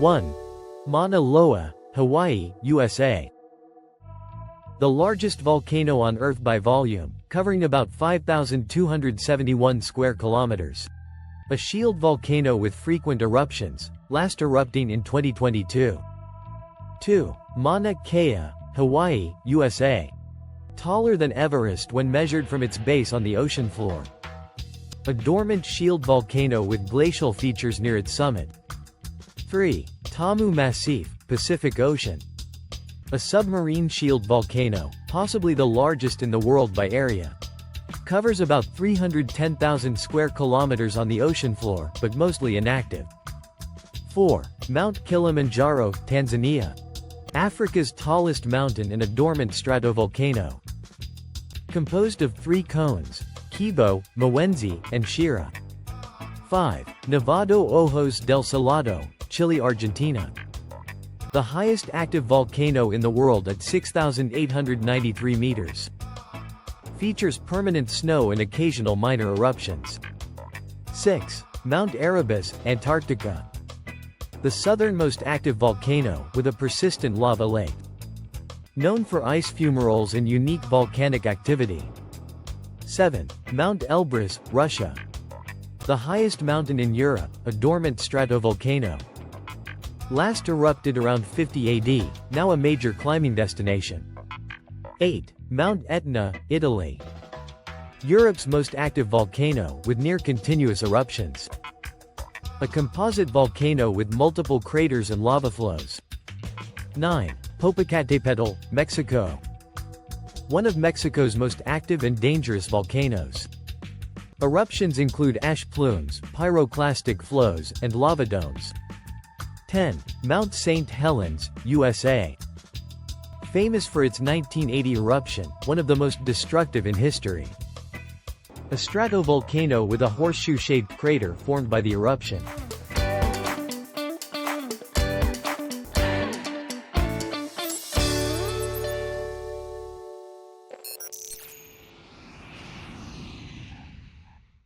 1. Mauna Loa, Hawaii, USA. The largest volcano on Earth by volume, covering about 5,271 square kilometers. A shield volcano with frequent eruptions, last erupting in 2022. 2. Mauna Kea, Hawaii, USA. Taller than Everest when measured from its base on the ocean floor. A dormant shield volcano with glacial features near its summit. 3. Tamu Massif, Pacific Ocean. A submarine shield volcano, possibly the largest in the world by area. Covers about 310,000 square kilometers on the ocean floor, but mostly inactive. 4. Mount Kilimanjaro, Tanzania. Africa's tallest mountain and a dormant stratovolcano. Composed of 3 cones, Kibo, Mawenzi, and Shira. 5. Nevado Ojos del Salado, Chile, Argentina. The highest active volcano in the world at 6,893 meters. Features permanent snow and occasional minor eruptions. 6. Mount Erebus, Antarctica. The southernmost active volcano, with a persistent lava lake. Known for ice fumaroles and unique volcanic activity. 7. Mount Elbrus, Russia. The highest mountain in Europe, a dormant stratovolcano. Last erupted around 50 AD, now a major climbing destination. 8. Mount Etna, Italy. Europe's most active volcano, with near-continuous eruptions. A composite volcano with multiple craters and lava flows. 9. Popocatépetl, Mexico. One of Mexico's most active and dangerous volcanoes. Eruptions include ash plumes, pyroclastic flows, and lava domes. 10. Mount St. Helens, USA. Famous for its 1980 eruption, one of the most destructive in history. A stratovolcano with a horseshoe-shaped crater formed by the eruption.